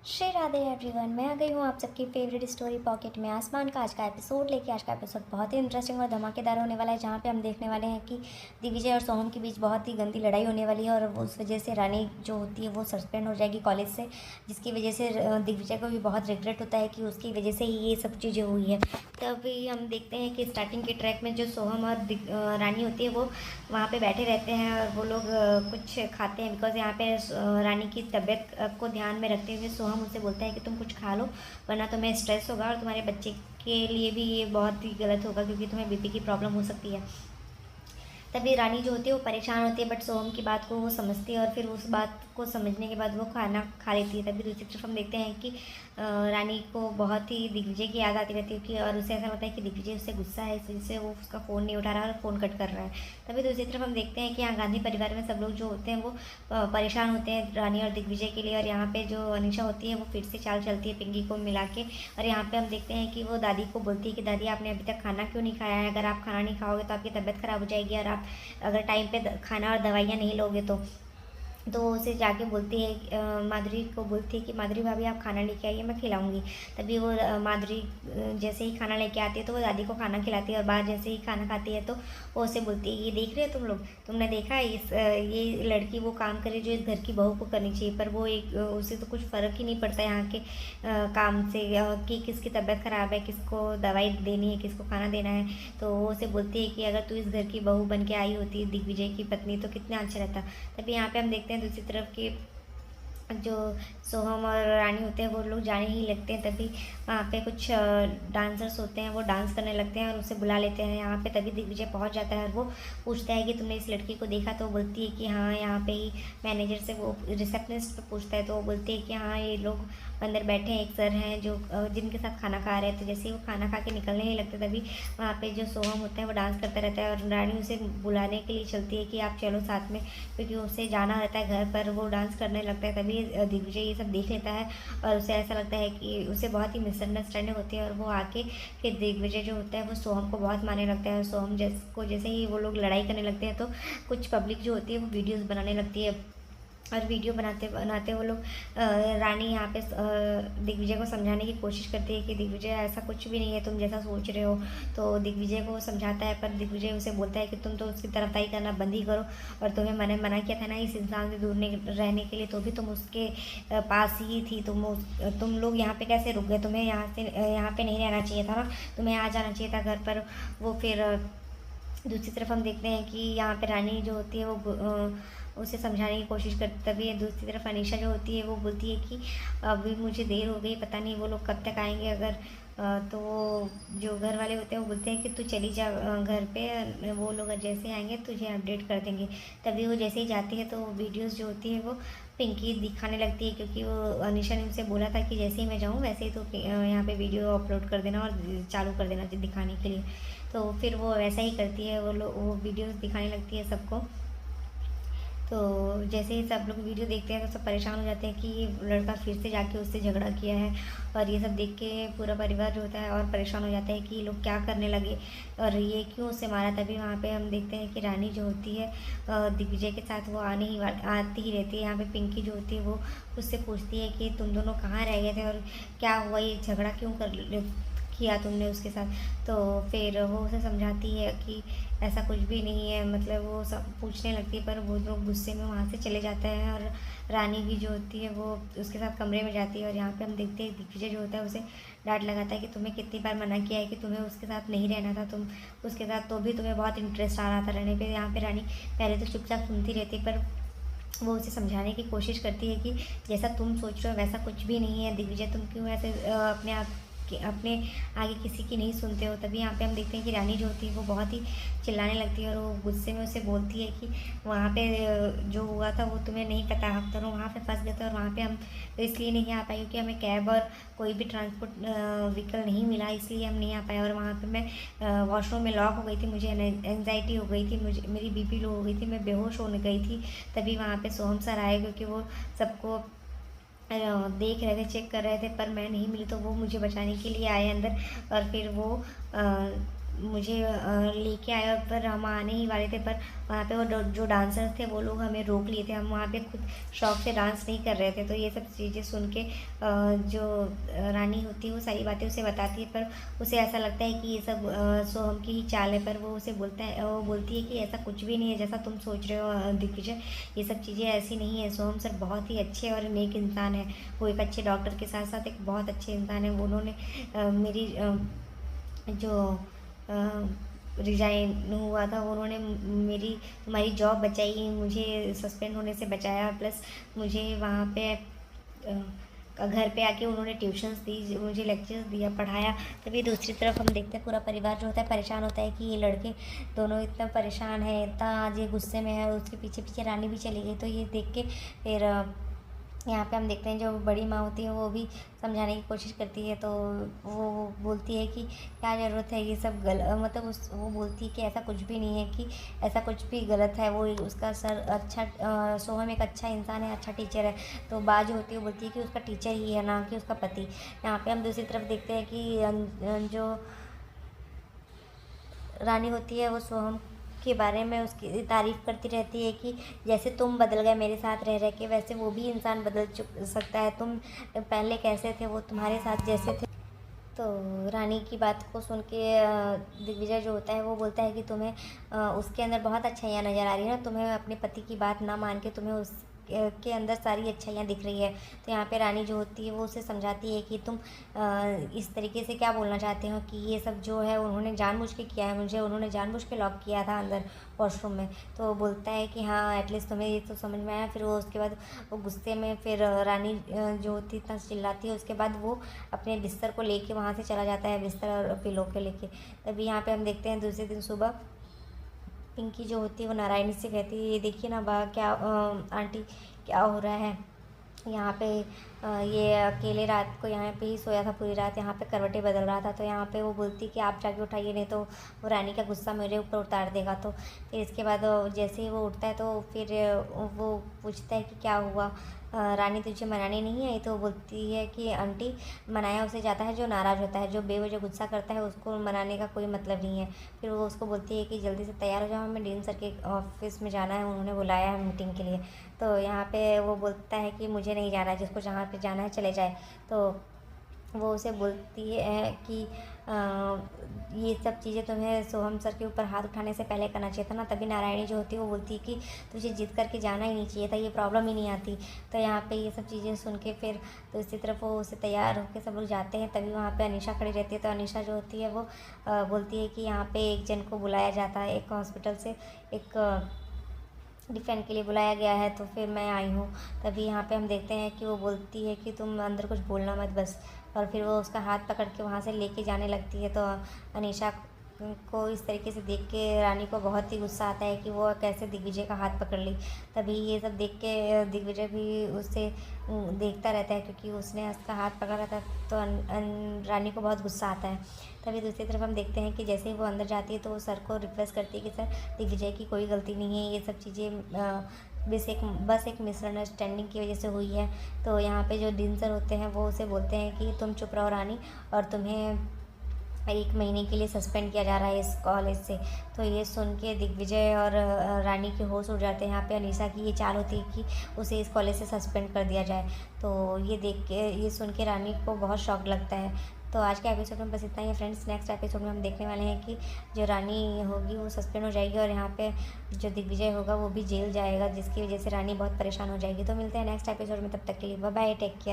Shri Radhe everyone, मैं आ गई हूँ आप सबकी फेवरेट स्टोरी पॉकेट में आसमान का आज का एपिसोड लेके। आज का एपिसोड बहुत ही इंटरेस्टिंग और धमाकेदार होने वाला है, जहाँ पे हम देखने वाले हैं कि दिग्विजय और सोहम के बीच बहुत ही गंदी लड़ाई होने वाली है और उस वजह से रानी जो होती है वो सस्पेंड हो जाएगी कॉलेज से, जिसकी वजह से दिग्विजय को भी बहुत रिग्रेट होता है कि उसकी वजह से ही ये सब चीज़ें हुई है। तभी हम देखते हैं कि स्टार्टिंग के ट्रैक में जो सोहम और रानी होती है वो वहाँ पे बैठे रहते हैं और वो लोग कुछ खाते हैं, बिकॉज यहाँ पे रानी की तबीयत को ध्यान में रखते हुए सोहम उनसे बोलता है कि तुम कुछ खा लो, वरना तुम्हें स्ट्रेस होगा और तुम्हारे बच्चे के लिए भी ये बहुत ही गलत होगा, क्योंकि तुम्हें बीपी की प्रॉब्लम हो सकती है। तभी रानी जो होती है वो परेशान होती है, बट सोहम की बात को वो समझती है और फिर उस बात को समझने के बाद वो खाना खा लेती है। तभी दूसरी तरफ हम देखते हैं कि रानी को बहुत ही दिग्विजय की याद आती रहती है कि, और उसे ऐसा लगता है कि दिग्विजय उससे गुस्सा है, इस वजह से वो उसका फ़ोन नहीं उठा रहा है और फ़ोन कट कर रहा है। तभी दूसरी तरफ हम देखते हैं कि यहाँ गांधी परिवार में सब लोग जो होते हैं वो परेशान होते हैं रानी और दिग्विजय के लिए, और यहाँ पे जो अनिशा होती है वो फिर से चाल चलती है पिंकी को मिला के। और यहाँ पे हम देखते हैं कि वो दादी को बोलती है कि दादी आपने अभी तक खाना क्यों नहीं खाया है, अगर आप खाना नहीं खाओगे तो आपकी तबीयत ख़राब हो जाएगी, और आप अगर टाइम पे खाना और दवाइयाँ नहीं लोगे तो वो उसे जाके बोलती है माधुरी को बोलती है कि माधुरी भाभी आप खाना लेके आइए, मैं खिलाऊंगी। तभी वो माधुरी जैसे ही खाना लेके आती है तो वो दादी को खाना खिलाती है, और बाहर जैसे ही खाना खाती है तो वो उसे बोलती है ये देख रहे हो तुम लोग, तुमने देखा ये लड़की वो काम करे जो इस घर की बहू को करनी चाहिए, पर वो एक उसे तो कुछ फ़र्क ही नहीं पड़ता यहाँ के काम से कि किसकी तबीयत ख़राब है, किसको दवाई देनी है, किसको खाना देना है। तो वो उसे बोलती है कि अगर तू इस घर की बहू बन के आई होती दिग्विजय की पत्नी तो कितना अच्छा रहता। तभी यहाँ पे हम देखते हैं दूसरी तरफ की जो सोहम और रानी होते हैं वो लोग जाने ही लगते हैं। तभी वहाँ पे कुछ डांसर्स होते हैं वो डांस करने लगते हैं और उसे बुला लेते हैं यहाँ पे। तभी दिग्विजय पहुँच जाता है और वो पूछता है कि तुमने इस लड़की को देखा, तो वो बोलती है कि हाँ यहाँ पे ही मैनेजर से, वो रिसेप्शनिस्ट पे पूछता है तो वो बोलती है कि हाँ ये लोग अंदर बैठे हैं, एक सर हैं जो जिनके साथ खाना खा रहे हैं। तो जैसे ही वो खाना खा के निकलने ही लगते तभी वहाँ पे जो सोहम होता है वो डांस करता रहता है और रानी उसे बुलाने के लिए चलती है कि आप चलो साथ में, क्योंकि उसे जाना रहता है घर पर। वो डांस करने लगता है, तभी दिग्विजय ये सब देख लेता है और उसे ऐसा लगता है कि उसे बहुत ही मिसअंडरस्टैंडिंग होती है, और वो आके फिर दिग्विजय जो होता है वो सोहम को बहुत मारने लगता है। और सोहम जैसे ही वो लोग लड़ाई करने लगते हैं तो कुछ पब्लिक जो होती है वो वीडियोस बनाने लगती है, और वीडियो बनाते बनाते वो लोग रानी यहाँ पे दिग्विजय को समझाने की कोशिश करती है कि दिग्विजय ऐसा कुछ भी नहीं है तुम जैसा सोच रहे हो। तो दिग्विजय को समझाता है, पर दिग्विजय उसे बोलता है कि तुम तो उसकी तरफदारी करना बंद ही करो, और तुम्हें मैंने मना किया था ना इस इंसान से दूर रहने के लिए, तो भी तुम उसके पास ही थी। तुम लोग यहाँ पे कैसे रुक गए, तुम्हें यहाँ पे नहीं रहना चाहिए था ना, तुम्हें आ जाना चाहिए था घर पर। वो फिर दूसरी तरफ हम देखते हैं कि यहाँ पे रानी जो होती है वो उसे समझाने की कोशिश करती, तभी दूसरी तरफ अनीशा जो होती है वो बोलती है कि अभी मुझे देर हो गई, पता नहीं वो लोग कब तक आएंगे। अगर तो जो घर वाले होते हैं वो बोलते हैं कि तू चली जा घर पे, वो लोग जैसे आएंगे तुझे अपडेट कर देंगे। तभी वो जैसे ही जाती है तो वीडियोस जो होती है वो पिंकी दिखाने लगती है, क्योंकि वो अनीशा ने उसे बोला था कि जैसे ही मैं जाऊँ वैसे ही तो यहाँ पे वीडियो अपलोड कर देना और चालू कर देना दिखाने के लिए। तो फिर वो वैसा ही करती है, वो वीडियोस दिखाने लगती है सबको। तो जैसे ही सब लोग वीडियो देखते हैं तो सब परेशान हो जाते हैं कि ये लड़का फिर से जाके उससे झगड़ा किया है, और ये सब देख के पूरा परिवार जो होता है और परेशान हो जाता है कि ये लोग क्या करने लगे और ये क्यों उससे मारा। तभी वहाँ पे हम देखते हैं कि रानी जो होती है दिग्विजय के साथ वो आती ही रहती है। यहाँ पे पिंकी जो होती है वो उससे पूछती है कि तुम दोनों कहाँ रह गए थे और क्या हुआ, ये झगड़ा क्यों किया तुमने उसके साथ। तो फिर वो उसे समझाती है कि ऐसा कुछ भी नहीं है, मतलब वो सब पूछने लगती है, पर वो लोग गुस्से में वहाँ से चले जाते हैं और रानी भी जो होती है वो उसके साथ कमरे में जाती है। और यहाँ पे हम देखते हैं दिग्विजय जो होता है उसे डांट लगाता है कि तुम्हें कितनी बार मना किया है कि तुम्हें उसके साथ नहीं रहना था, तुम उसके साथ तो भी तुम्हें बहुत इंटरेस्ट आ रहा था रहने पर। यहाँ पर रानी पहले तो चुपचाप सुनती रहती, पर वो उसे समझाने की कोशिश करती है कि जैसा तुम सोच रहे हो वैसा कुछ भी नहीं है दिग्विजय, तुम क्यों ऐसे अपने आप अपने आगे किसी की नहीं सुनते हो। तभी यहाँ पे हम देखते हैं कि रानी जो होती है वो बहुत ही चिल्लाने लगती है और वो गुस्से में उसे बोलती है कि वहाँ पे जो हुआ था वो तुम्हें नहीं पता, हम दोनों वहाँ पे फंस गए थे और वहाँ पे हम इसलिए नहीं आ पाए क्योंकि हमें कैब और कोई भी ट्रांसपोर्ट व्हीकल नहीं मिला, इसलिए हम नहीं आ पाए। और वहाँ पर मैं वॉशरूम में लॉक हो गई थी, मुझे एंग्जाइटी हो गई थी, मुझे मेरी बीपी लो हो गई थी, मैं बेहोश होने गई थी। तभी वहाँ पे सोहम सर आए क्योंकि वो सबको देख रहे थे, चेक कर रहे थे, पर मैं नहीं मिली तो वो मुझे बचाने के लिए आए अंदर। और फिर वो मुझे लेके आया, पर हम आने ही वाले थे, पर वहाँ पे वो जो डांसर्स थे वो लोग हमें रोक लिए थे। हम वहाँ पे खुद शौक से डांस नहीं कर रहे थे। तो ये सब चीज़ें सुन के जो रानी होती है वो सारी बातें उसे बताती है, पर उसे ऐसा लगता है कि ये सब सोहम की ही चाल है। पर वो उसे वो बोलती है कि ऐसा कुछ भी नहीं है जैसा तुम सोच रहे हो दिग्विजय, ये सब चीज़ें ऐसी नहीं है। सोहम सर बहुत ही अच्छे और नेक इंसान है। वो एक अच्छे डॉक्टर के साथ साथ एक बहुत अच्छे इंसान है। उन्होंने मेरी जो रिज़ाइन हुआ था, उन्होंने मेरी तुम्हारी जॉब बचाई, मुझे सस्पेंड होने से बचाया, प्लस मुझे वहाँ पे घर पे आके उन्होंने ट्यूशन्स दी, मुझे लेक्चर्स दिया, पढ़ाया। तभी दूसरी तरफ हम देखते हैं पूरा परिवार जो होता है परेशान होता है कि ये लड़के दोनों इतना परेशान है, इतना आज ये गुस्से में है। उसके पीछे पीछे रानी भी चली गई। तो ये देख के फिर यहाँ पे हम देखते हैं जो बड़ी माँ होती है वो भी समझाने की कोशिश करती है। तो वो बोलती है कि क्या ज़रूरत है ये सब मतलब वो बोलती है कि ऐसा कुछ भी नहीं है, कि ऐसा कुछ भी गलत है। वो उसका सर अच्छा सोहम एक अच्छा इंसान है, अच्छा टीचर है। तो बाज होती है वो बोलती है कि उसका टीचर ही है, ना कि उसका पति। यहाँ पे हम दूसरी तरफ देखते हैं कि जो रानी होती है वो सोहम के बारे में उसकी तारीफ़ करती रहती है कि जैसे तुम बदल गए मेरे साथ रह रह के, वैसे वो भी इंसान बदल सकता है। तुम पहले कैसे थे, वो तुम्हारे साथ जैसे थे। तो रानी की बात को सुन के दिग्विजय जो होता है वो बोलता है कि तुम्हें उसके अंदर बहुत अच्छाइयाँ नज़र आ रही है ना, तुम्हें अपने पति की बात ना मान के तुम्हें उस के अंदर सारी अच्छाइयाँ दिख रही है। तो यहाँ पे रानी जो होती है वो उसे समझाती है कि तुम इस तरीके से क्या बोलना चाहते हो, कि ये सब जो है उन्होंने जानबूझ के किया है, मुझे उन्होंने जानबूझ के लॉक किया था अंदर वॉशरूम में। तो वो बोलता है कि हाँ एटलीस्ट तुम्हें ये तो समझ में आया। फिर वो उसके बाद वो गुस्से में फिर रानी जो होती है इतना चिल्लाती है। उसके बाद वो अपने बिस्तर को लेके वहाँ से चला जाता है, बिस्तर और पिलो के लेके। तभी यहाँ पे हम देखते हैं दूसरे दिन सुबह पिंकी जो होती है वो नारायणी से कहती है, ये देखिए ना बा क्या आंटी क्या हो रहा है यहाँ पे। ये अकेले रात को यहाँ पे ही सोया था, पूरी रात यहाँ पे करवटें बदल रहा था। तो यहाँ पे वो बोलती कि आप जाके उठाइए, नहीं तो वो रानी का गुस्सा मेरे ऊपर उतार देगा। तो फिर इसके बाद जैसे ही वो उठता है तो फिर वो पूछता है कि क्या हुआ, रानी तुझे मनाने नहीं आई। तो वो बोलती है कि आंटी मनाया उसे जाता है जो नाराज़ होता है, जो बेवजह गुस्सा करता है उसको मनाने का कोई मतलब नहीं है। फिर वो उसको बोलती है कि जल्दी से तैयार हो जाओ, हमें डीन सर के ऑफिस में जाना है, उन्होंने बुलाया है मीटिंग के लिए। तो यहाँ पे वो बोलता है कि मुझे नहीं जाना है, जिसको जहाँ पे जाना है चले जाए। तो वो उसे बोलती है कि ये सब चीज़ें तुम्हें सोहम सर के ऊपर हाथ उठाने से पहले करना चाहिए था ना। तभी नारायणी जो होती है वो बोलती है कि तुझे जिद करके जाना ही नहीं चाहिए था, ये प्रॉब्लम ही नहीं आती। तो यहाँ पे ये सब चीज़ें सुन के फिर दूसरी तरफ वो उसे तैयार होकर सब लोग जाते हैं। तभी वहाँ पे अनीशा खड़ी रहती है। तो अनीशा जो होती है वो बोलती है कि यहाँ पे एक जन को बुलाया जाता है, एक हॉस्पिटल से एक डिफेंड के लिए बुलाया गया है, तो फिर मैं आई हूँ। तभी यहाँ पे हम देखते हैं कि वो बोलती है कि तुम अंदर कुछ बोलना मत बस। और फिर वो उसका हाथ पकड़ के वहाँ से लेके जाने लगती है। तो अनीशा को इस तरीके से देख के रानी को बहुत ही गुस्सा आता है कि वो कैसे दिग्विजय का हाथ पकड़ ली। तभी ये सब देख के दिग्विजय भी उससे देखता रहता है, क्योंकि उसने उसका हाथ पकड़ा था। तो रानी को बहुत गुस्सा आता है। तभी दूसरी तरफ हम देखते हैं कि जैसे ही वो अंदर जाती है तो वो सर को रिक्वेस्ट करती है कि सर दिग्विजय की कोई गलती नहीं है, ये सब चीज़ें बस एक मिसअंडरस्टैंडिंग की वजह से हुई है। तो यहाँ पे जो डीन सर होते हैं वो उसे बोलते हैं कि तुम चुप रहो रानी, और तुम्हें 1 महीने के लिए सस्पेंड किया जा रहा है इस कॉलेज से। तो ये सुन के दिग्विजय और रानी के होश उड़ जाते हैं। यहाँ पे अनीशा की ये चाल होती है कि उसे इस कॉलेज से सस्पेंड कर दिया जाए। तो ये देख के ये सुन के रानी को बहुत शौक लगता है। तो आज के एपिसोड में बस इतना ही है फ्रेंड्स। नेक्स्ट एपिसोड में हम देखने वाले हैं कि जो रानी होगी वो सस्पेंड हो जाएगी, और यहाँ पे जो दिग्विजय होगा वो भी जेल जाएगा, जिसकी वजह से रानी बहुत परेशान हो जाएगी। तो मिलते हैं नेक्स्ट एपिसोड में, तब तक के लिए बाय बाय, टेक केयर।